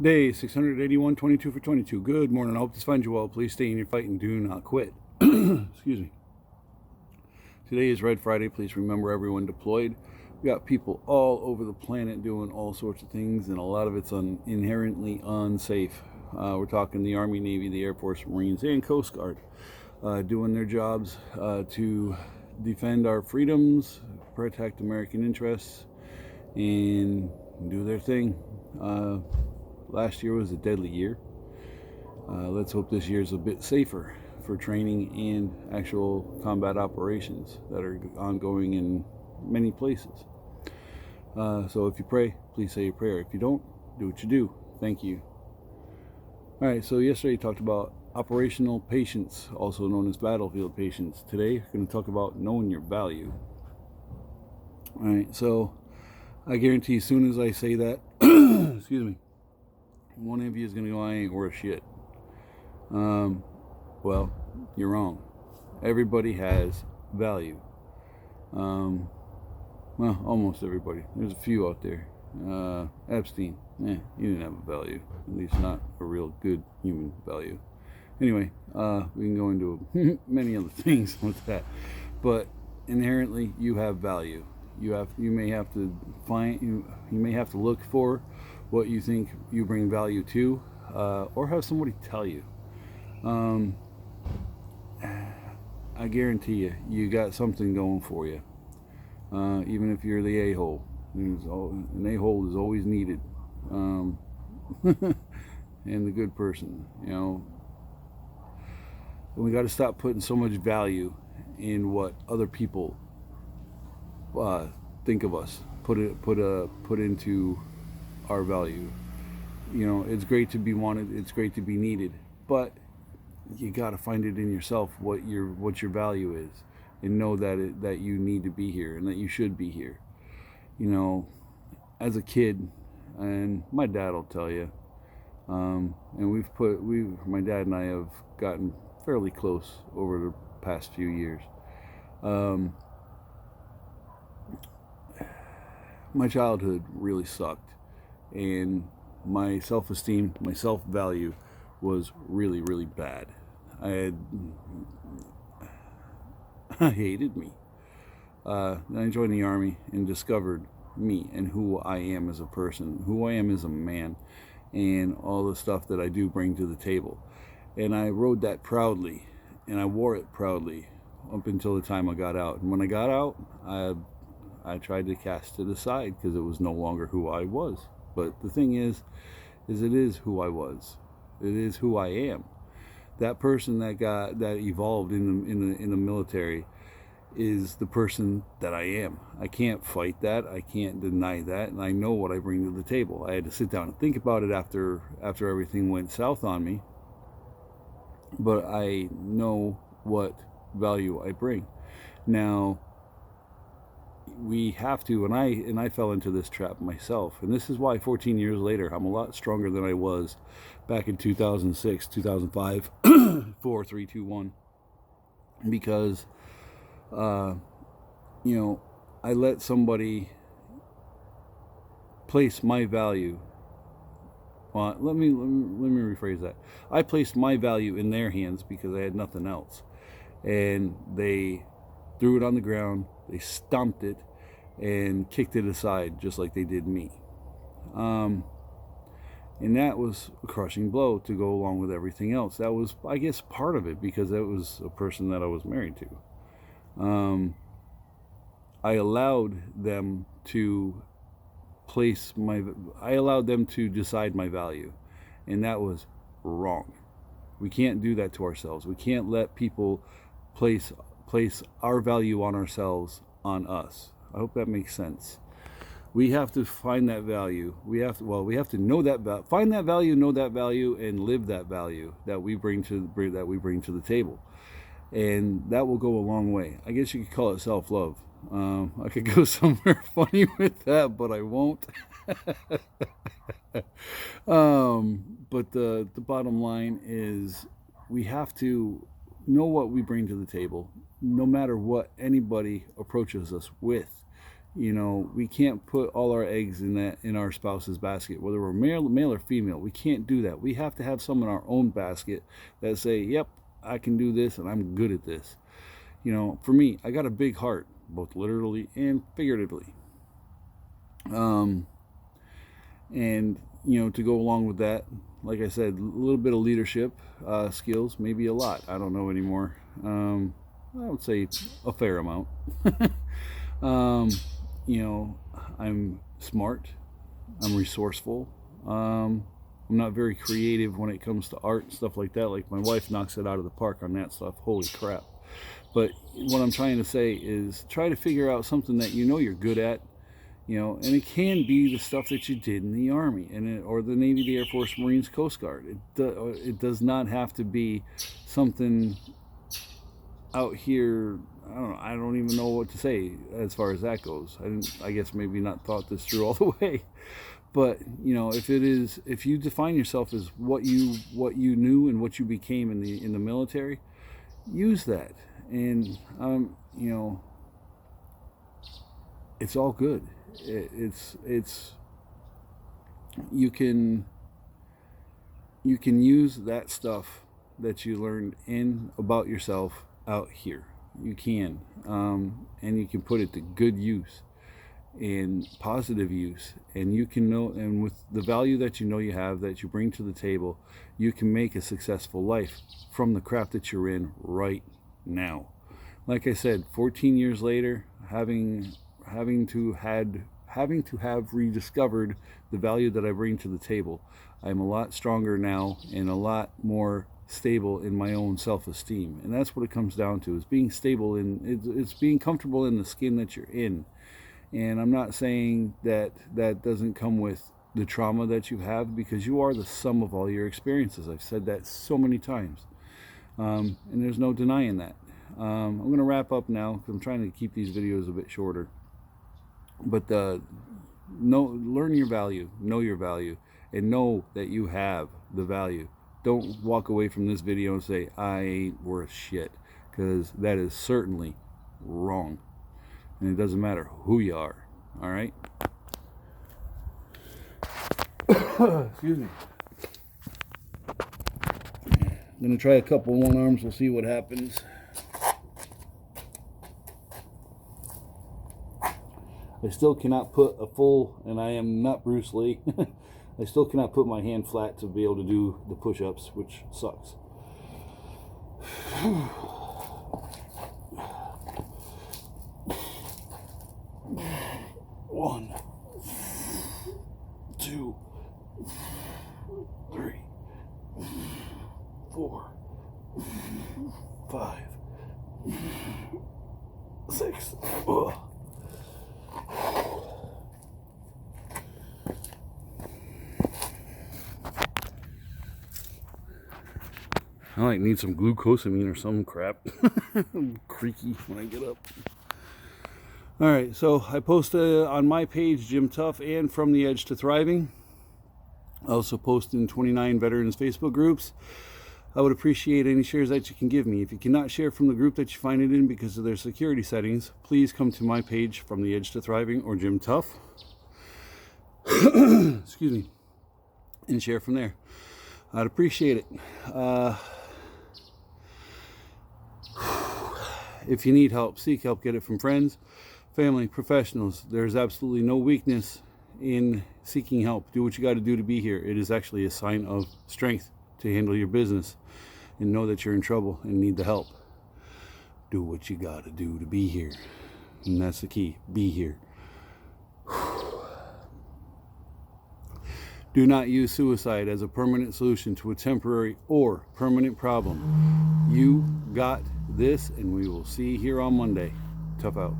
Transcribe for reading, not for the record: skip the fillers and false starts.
Day 681, 22 for 22. Good morning. I hope this finds you well. Please stay in your fight and do not quit. Excuse me. Today is Red Friday. Please remember everyone deployed. We got people all over the planet doing all sorts of things, and a lot of it's inherently unsafe. We're talking the Army, Navy, the Air Force, Marines, and Coast Guard doing their jobs to defend our freedoms, protect American interests, and do their thing. Last year was a deadly year. Let's hope this year is a bit safer for training and actual combat operations that are ongoing in many places. So if you pray, please say your prayer. If you don't, do what you do. Thank you. All right, so yesterday we talked about operational patience, also known as battlefield patience. Today we're going to talk about knowing your value. All right, so I guarantee as soon as I say that, excuse me, one of you is going to go, I ain't worth shit. Well, you're wrong. Everybody has value. Well, almost everybody. There's a few out there. Epstein, he didn't have a value. At least not a real good human value. Anyway, we can go into many other things with that. But inherently, you have value. You may have to you may have to look for what you think you bring value to, or have somebody tell you. I guarantee you got something going for you. Even if you're the a-hole, an a-hole is always needed, and the good person. We got to stop putting so much value in what other people think of us. Put into our value. It's great to be wanted. It's great to be needed, but you got to find it in yourself what your value is, and know that you need to be here and that you should be here. As a kid, and my dad will tell you, and my dad and I have gotten fairly close over the past few years. My childhood really sucked, and my self-esteem, my self-value was really, really bad. I hated me. Then I joined the Army and discovered me and who I am as a person, who I am as a man, and all the stuff that I do bring to the table. And I rode that proudly, and I wore it proudly up until the time I got out. And when I got out, I tried to cast it aside because it was no longer who I was. But the thing is it is who I was. It is who I am. That person that evolved in the military is the person that I am. I can't fight that. I can't deny that, and I know what I bring to the table. I had to sit down and think about it after everything went south on me, but I know what value I bring. Now, we have to, and I fell into this trap myself, and this is why 14 years later I'm a lot stronger than I was back in 2006, 2005, 4, 3, 2, 1, because I let somebody place my value. Well, let me rephrase that. I placed my value in their hands because I had nothing else, and they threw it on the ground. They stomped it and kicked it aside just like they did me. And that was a crushing blow to go along with everything else. That was, I guess, part of it because that was a person that I was married to. I allowed them to decide my value, and that was wrong. We can't do that to ourselves. We can't let people place our value on ourselves, on us. I hope that makes sense. We have to find that value. We have to know that find that value, know that value, and live that value that we bring to the table, and that will go a long way. I guess you could call it self-love. I could go somewhere funny with that, but I won't. But the bottom line is we have to know what we bring to the table, no matter what anybody approaches us with. You know, we can't put all our eggs in our spouse's basket, whether we're male or female. We can't do that. We have to have some in our own basket that say, yep, I can do this and I'm good at this. You know, for me, I got a big heart, both literally and figuratively. And, you know, to go along with that, like I said, a little bit of leadership skills, maybe a lot. I don't know anymore. I would say a fair amount. You know, I'm smart. I'm resourceful. I'm not very creative when it comes to art and stuff like that. Like, my wife knocks it out of the park on that stuff. Holy crap. But what I'm trying to say is try to figure out something that you know you're good at, you know, and it can be the stuff that you did in the Army or the Navy, the Air Force, Marines, Coast Guard. It does not have to be something out here. I don't even know what to say as far as that goes. I guess maybe not thought this through all the way. But, you know, if you define yourself as what you knew and what you became in the military, use that. And you know, it's all good. It's you can use that stuff that you learned about yourself out here. You can, and you can put it to good use and positive use, and you can know, and with the value that you know you have, that you bring to the table, you can make a successful life from the craft that you're in right now. Like I said, 14 years later, having to have rediscovered the value that I bring to the table, I'm a lot stronger now and a lot more stable in my own self-esteem. And that's what it comes down to, is being stable it's being comfortable in the skin that you're in. And I'm not saying that doesn't come with the trauma that you have, because you are the sum of all your experiences. I've said that so many times, and there's no denying that. I'm going to wrap up now because I'm trying to keep these videos a bit shorter. But learn your value, know your value, and know that you have the value. Don't walk away from this video and say, I ain't worth shit, because that is certainly wrong. And it doesn't matter who you are. All right? Excuse me. I'm going to try a couple one arms. We'll see what happens. I still cannot put a full, and I am not Bruce Lee, I still cannot put my hand flat to be able to do the push-ups, which sucks. 1, 2, 3, 4, 5, 6. Ugh. I might need some glucosamine or some crap. I'm creaky when I get up. Alright, so I post on my page, Jim Tough, and From the Edge to Thriving. I also post in 29 veterans Facebook groups. I would appreciate any shares that you can give me. If you cannot share from the group that you find it in because of their security settings, please come to my page, From the Edge to Thriving, or Jim Tough. Excuse me. And share from there. I'd appreciate it. If you need help, seek help. Get it from friends, family, professionals. There's absolutely no weakness in seeking help. Do what you got to do to be here. It is actually a sign of strength to handle your business and know that you're in trouble and need the help. Do what you got to do to be here. And that's the key. Be here. Do not use suicide as a permanent solution to a temporary or permanent problem. You got this, and we will see you here on Monday. Tough out.